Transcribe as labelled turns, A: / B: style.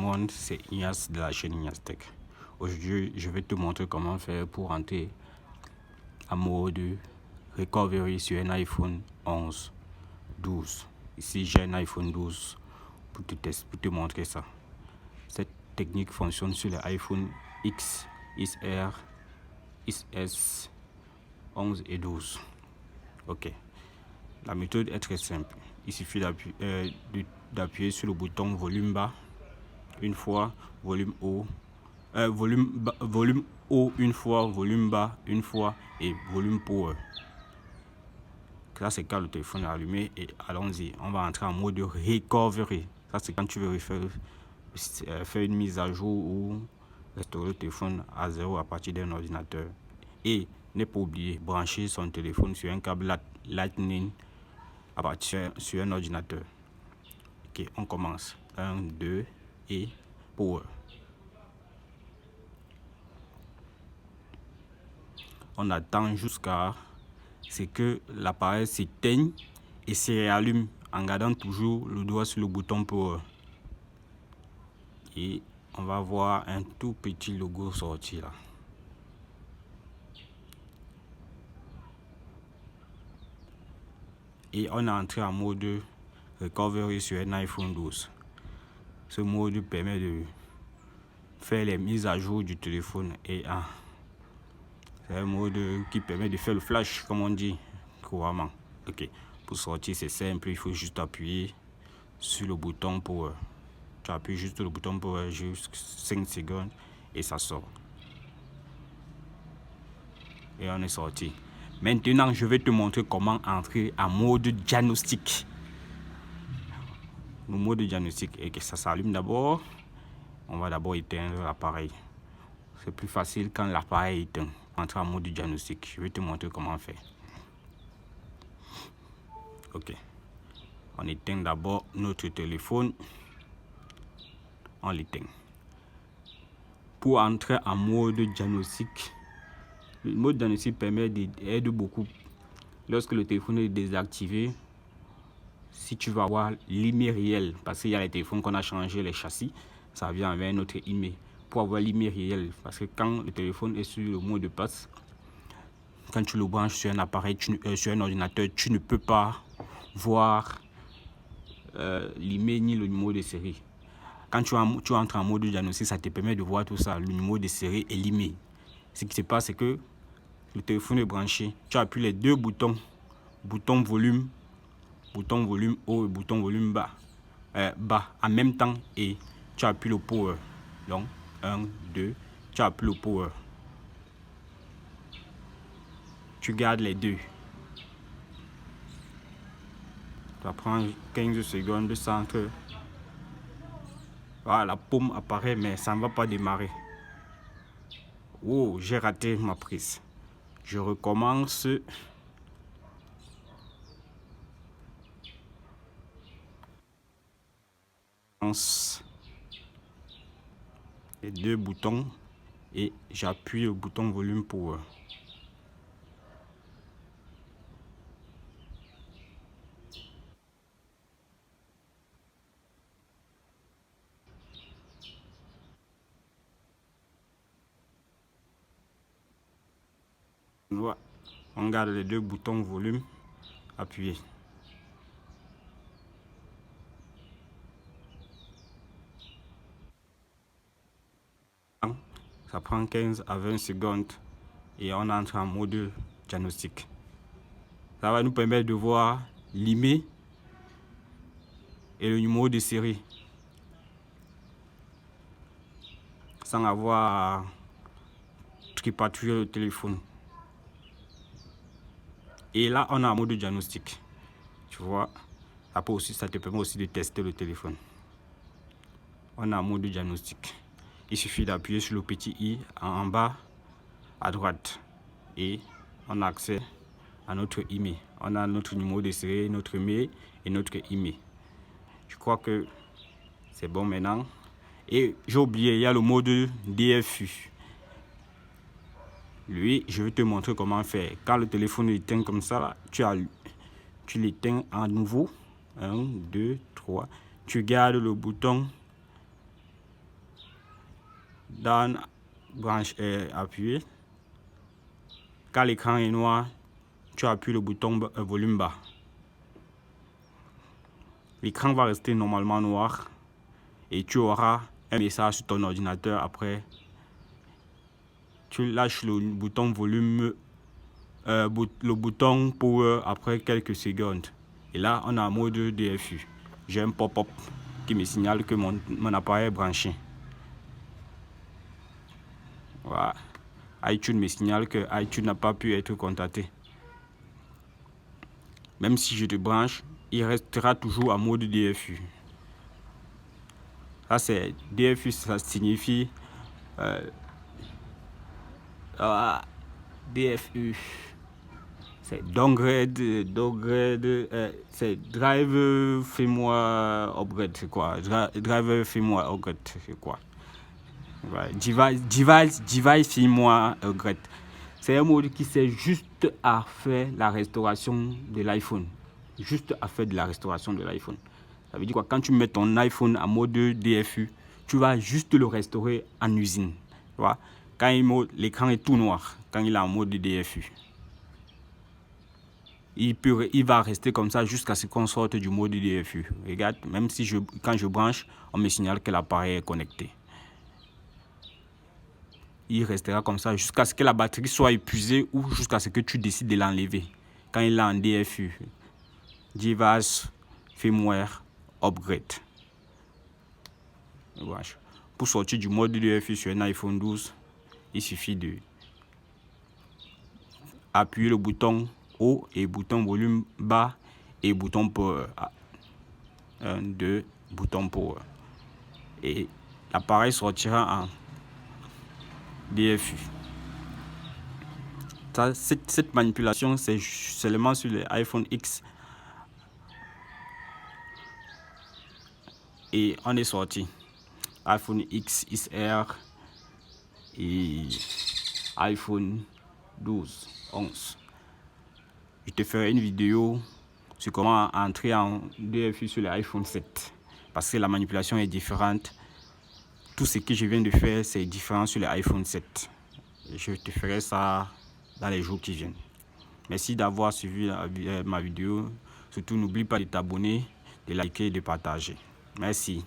A: monde, c'est Ignace de la chaîne Ignace Tech. Aujourd'hui, je vais te montrer comment faire pour entrer en mode recovery sur un iPhone 11, 12. Ici, j'ai un iPhone 12 pour te montrer ça. Cette technique fonctionne sur les iPhone X, XR, XS, 11 et 12. Ok. La méthode est très simple. Il suffit d'appuyer sur le bouton volume bas une fois, volume haut, volume haut une fois, volume bas une fois et volume power. Ça c'est quand le téléphone est allumé et allons-y, on va entrer en mode recovery. Ça c'est quand tu veux faire une mise à jour ou restaurer le téléphone à zéro à partir d'un ordinateur. Et ne pas oublier brancher son téléphone sur un câble Lightning à partir sur un ordinateur. Ok, on commence. 1, 2 et power. On attend jusqu'à ce que l'appareil s'éteigne et se réallume en gardant toujours le doigt sur le bouton power. Et on va voir un tout petit logo sortir là. Et on est entré en mode recovery sur un iPhone 12. Ce mode permet de faire les mises à jour du téléphone et c'est un mode qui permet de faire le flash comme on dit couramment. Ok, pour sortir c'est simple, il faut juste appuyer sur le bouton power. Tu appuies juste sur le bouton power jusqu'à 5 secondes et ça sort. Et on est sorti. Maintenant, je vais te montrer comment entrer en mode diagnostic. Le mode diagnostic est que ça s'allume d'abord. On va d'abord éteindre l'appareil. C'est plus facile quand l'appareil est éteint. Entrer en mode diagnostic. Je vais te montrer comment faire. Ok. On éteint d'abord notre téléphone. On l'éteint. Pour entrer en mode diagnostic, le mode diagnostic aide beaucoup. Lorsque le téléphone est désactivé, si tu vas avoir l'email réel, parce qu'il y a les téléphones qu'on a changé les châssis, ça vient avec un autre email. Pour avoir l'email réel, parce que quand le téléphone est sur le mot de passe, quand tu le branches sur un appareil, sur un ordinateur, tu ne peux pas voir l'email ni le numéro de série. Quand tu entres en mode diagnostic, ça te permet de voir tout ça, le numéro de série et l'email. Ce qui se passe, c'est que le téléphone est branché. Tu appuies les deux boutons, bouton volume haut et bouton volume bas en même temps et tu appuies le power. Donc 1, 2, tu appuies le power. Tu gardes les deux. Ça prend 15 secondes de centre. Voilà, la paume apparaît mais ça ne va pas démarrer. Oh, j'ai raté ma prise. Je recommence. Les deux boutons et j'appuie le bouton volume power. On garde les deux boutons volume appuyés. Ça prend 15 à 20 secondes et on entre en mode diagnostic. Ça va nous permettre de voir l'email et le numéro de série sans avoir à tripatouiller le téléphone. Et là, on est en mode diagnostic. Tu vois, ça te permet aussi de tester le téléphone. On est en mode diagnostic. Il suffit d'appuyer sur le petit i en bas à droite et on a accès à notre email. On a notre numéro de série, notre mail et notre email. Je crois que c'est bon maintenant. Et j'ai oublié, il y a le mode DFU. Lui, je vais te montrer comment faire. Quand le téléphone est éteint comme ça, là, tu l'éteins à nouveau. 1, 2, 3. Tu gardes le bouton dans branche appuyée. Quand l'écran est noir, tu appuies le bouton volume bas. L'écran va rester normalement noir et tu auras un message sur ton ordinateur après. Tu lâches le bouton volume, le bouton power après quelques secondes. Et là, on a un mode DFU. J'ai un pop-up qui me signale que mon appareil est branché. Voilà. iTunes me signale que iTunes n'a pas pu être contacté. Même si je te branche, il restera toujours en mode DFU. Ça c'est DFU, ça signifie DFU. C'est downgrade, c'est drive firmware upgrade, c'est quoi? Drive firmware upgrade, c'est quoi? Ouais, device firmware upgrade. C'est un mode qui sert juste à faire la restauration de l'iPhone. Juste à faire de la restauration de l'iPhone. Ça veut dire quoi? Quand tu mets ton iPhone en mode DFU, tu vas juste le restaurer en usine. Tu vois? Quand l'écran est tout noir, quand il est en mode DFU. Il va rester comme ça jusqu'à ce qu'on sorte du mode DFU. Regarde, même si quand je branche, on me signale que l'appareil est connecté. Il restera comme ça jusqu'à ce que la batterie soit épuisée ou jusqu'à ce que tu décides de l'enlever. Quand il est en DFU, Device Firmware Upgrade. Pour sortir du mode DFU sur un iPhone 12, il suffit de appuyer le bouton haut et bouton volume bas et bouton power. 1, 2, bouton power. Et l'appareil sortira en DFU. Cette manipulation, c'est seulement sur les iPhone X. Et on est sorti. iPhone X, XR et iPhone 12, 11. Je te ferai une vidéo sur comment entrer en DFU sur l'iPhone 7. Parce que la manipulation est différente. Tout ce que je viens de faire, c'est différent sur l'iPhone 7. Et je te ferai ça dans les jours qui viennent. Merci d'avoir suivi ma vidéo. Surtout, n'oublie pas de t'abonner, de liker et de partager. Merci.